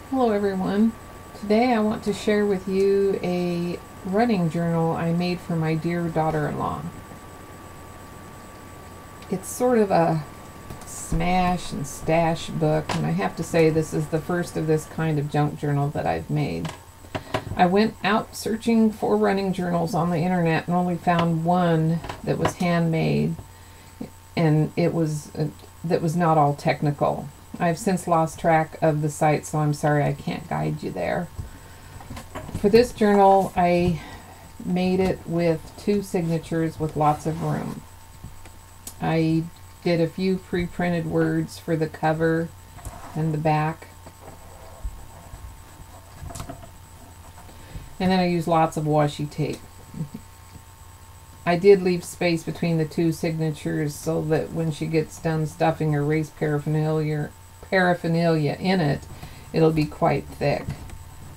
Hello everyone. Today I want to share with you a running journal I made for my dear daughter-in-law. It's sort of a smash and stash book, and I have to say this is the first of this kind of junk journal that I've made. I went out searching for running journals on the internet and only found one that was handmade, and that was not all technical. I've since lost track of the site, so I'm sorry I can't guide you there. For this journal, I made it with 2 signatures with lots of room. I did a few pre-printed words for the cover and the back. And then I used lots of washi tape. I did leave space between the 2 signatures so that when she gets done stuffing her race paraphernalia in it, it'll be quite thick.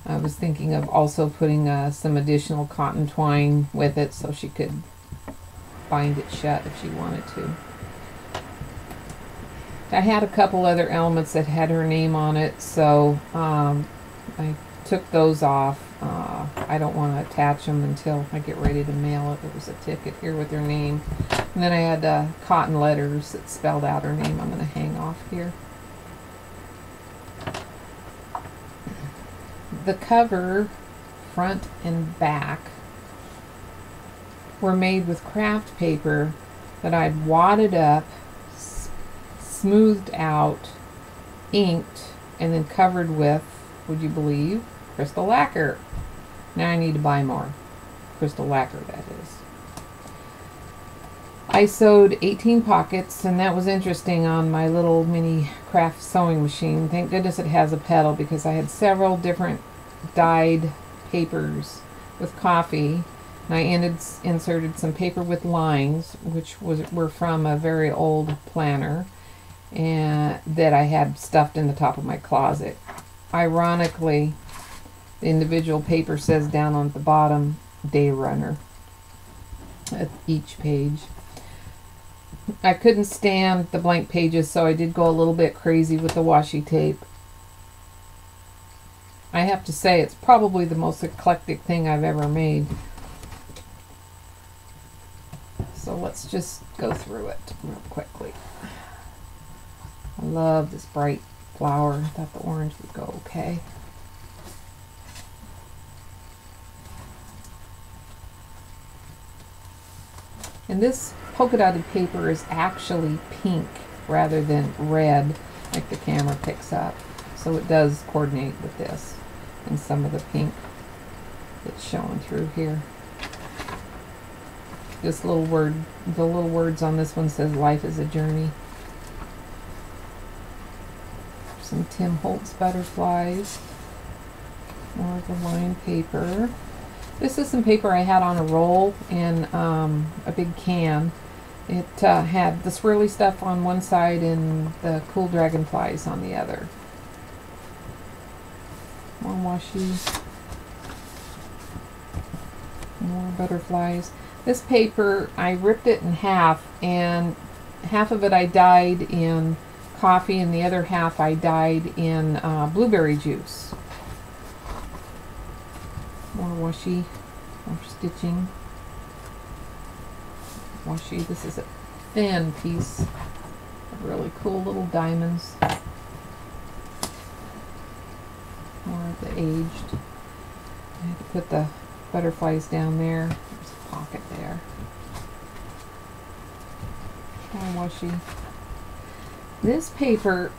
I was thinking of also putting some additional cotton twine with it so she could bind it shut if she wanted to. I had a couple other elements that had her name on it, so I took those off. I don't want to attach them until I get ready to mail it. There was a ticket here with her name. And then I had cotton letters that spelled out her name. I'm going to hang off here. The cover, front and back, were made with craft paper that I'd wadded up, smoothed out, inked, and then covered with, would you believe, crystal lacquer. Now I need to buy more crystal lacquer, that is. I sewed 18 pockets, and that was interesting on my little mini craft sewing machine. Thank goodness it has a pedal, because I had several different dyed papers with coffee, and I inserted some paper with lines, which were from a very old planner, and that I had stuffed in the top of my closet. Ironically, the individual paper says down on the bottom, Day Runner, at each page. I couldn't stand the blank pages, so I did go a little bit crazy with the washi tape. I have to say, it's probably the most eclectic thing I've ever made. So let's just go through it real quickly. I love this bright flower. I thought the orange would go okay. And this polka dotted paper is actually pink rather than red like the camera picks up. So it does coordinate with this and some of the pink that's showing through here. This little word, the little words on this one says life is a journey. Some Tim Holtz butterflies. More of the lined paper. This is some paper I had on a roll in a big can. It had the swirly stuff on one side and the cool dragonflies on the other. More washi. More butterflies. This paper, I ripped it in half, and half of it I dyed in coffee and the other half I dyed in blueberry juice. More washi, more stitching. Washi, this is a thin piece of really cool little diamonds. More of the aged. I had to put the butterflies down there. There's a pocket there. More washi. This paper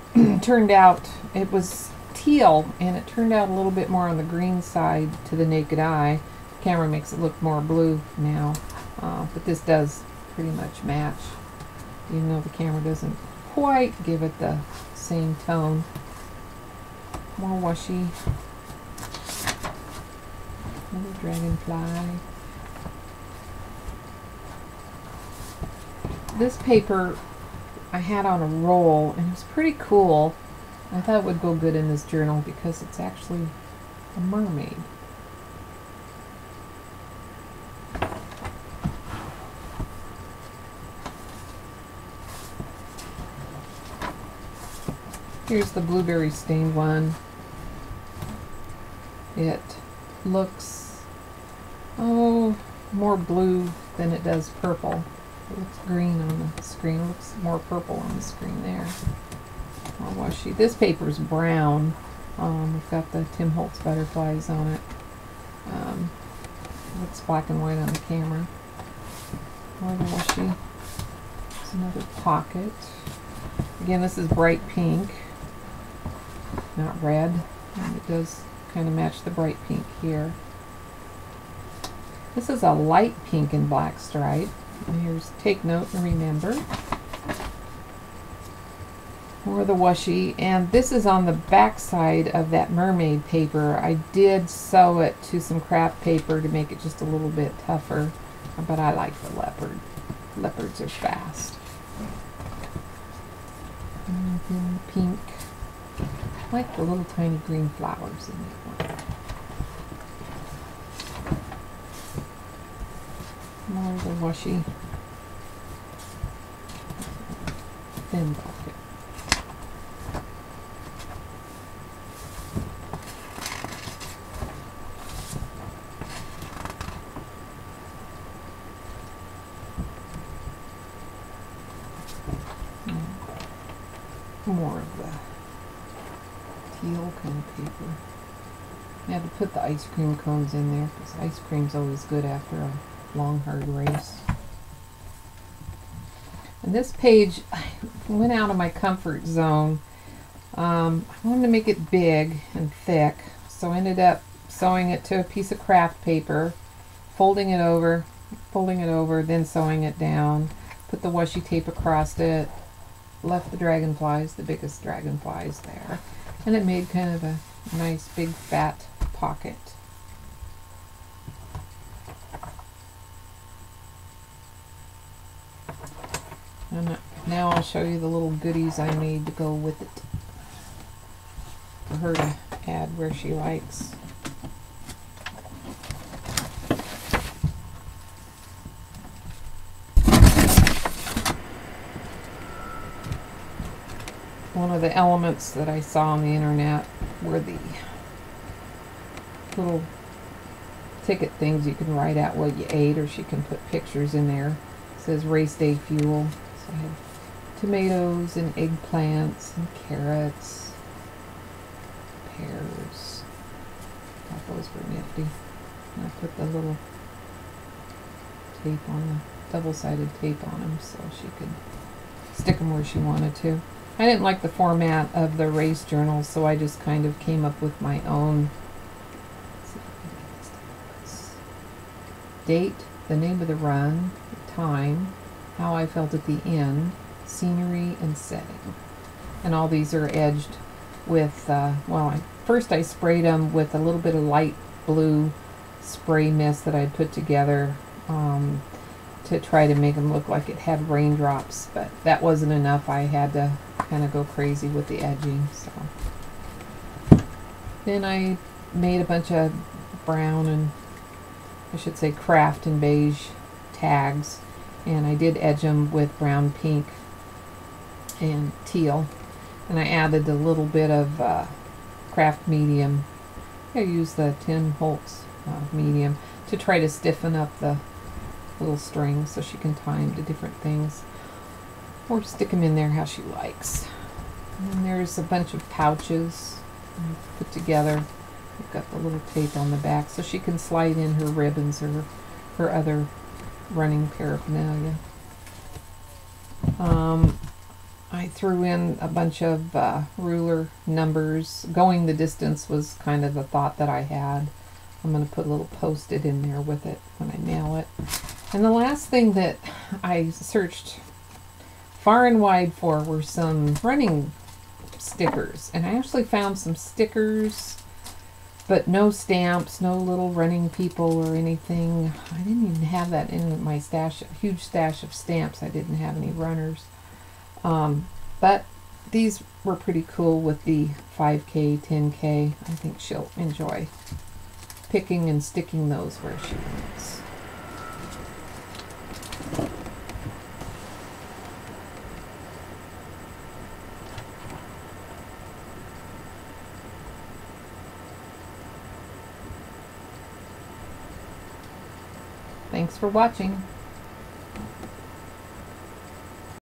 turned out, it was teal, and it turned out a little bit more on the green side to the naked eye. The camera makes it look more blue now, but this does pretty much match, even though the camera doesn't quite give it the same tone. More washi. Another dragonfly. This paper I had on a roll, and it was pretty cool. I thought it would go good in this journal because it's actually a mermaid. Here's the blueberry stained one. It looks, oh, more blue than it does purple. It looks green on the screen. It looks more purple on the screen there. More washi. This paper's brown. We've got the Tim Holtz butterflies on it. Looks black and white on the camera. More washi. There's another pocket. Again, this is bright pink, not red. And it does kind of match the bright pink here. This is a light pink and black stripe. And here's Take Note and Remember. More of the washi, and this is on the back side of that mermaid paper. I did sew it to some craft paper to make it just a little bit tougher, but I like the leopard. Leopards are fast. And then pink. I like the little tiny green flowers in that one. More of the washi. Thin pocket. More of the teal kind of paper. I had to put the ice cream cones in there because ice cream's always good after a long, hard race. And this page, I went out of my comfort zone. I wanted to make it big and thick, so I ended up sewing it to a piece of craft paper, folding it over, then sewing it down, put the washi tape across it, left the dragonflies, the biggest dragonflies there, and it made kind of a nice big fat pocket. And now I'll show you the little goodies I made to go with it for her to add where she likes. One of the elements that I saw on the internet were the little ticket things you can write out what you ate, or she can put pictures in there. It says race day fuel. So I have tomatoes and eggplants and carrots, pears. I thought those were nifty. And I put the little tape on the double-sided tape on them so she could stick them where she wanted to. I didn't like the format of the race journals, so I just kind of came up with my own. Date, the name of the run, the time, how I felt at the end, scenery, and setting. And all these are edged with, first I sprayed them with a little bit of light blue spray mist that I'd put together to try to make them look like it had raindrops, but that wasn't enough. I had to kind of go crazy with the edging. So then I made a bunch of brown and, I should say, craft and beige tags, and I did edge them with brown, pink, and teal, and I added a little bit of craft medium. I used the Tim Holtz medium to try to stiffen up the little strings so she can tie them to different things, or stick them in there how she likes. And there's a bunch of pouches put together. We've got the little tape on the back so she can slide in her ribbons or her other running paraphernalia. I threw in a bunch of ruler numbers. Going the distance was kind of a thought that I had. I'm going to put a little post-it in there with it when I mail it. And the last thing that I searched far and wide for were some running stickers. And I actually found some stickers, but no stamps, no little running people or anything. I didn't even have that in my stash, huge stash of stamps. I didn't have any runners. But these were pretty cool with the 5K, 10K. I think she'll enjoy picking and sticking those where she wants. Thanks for watching.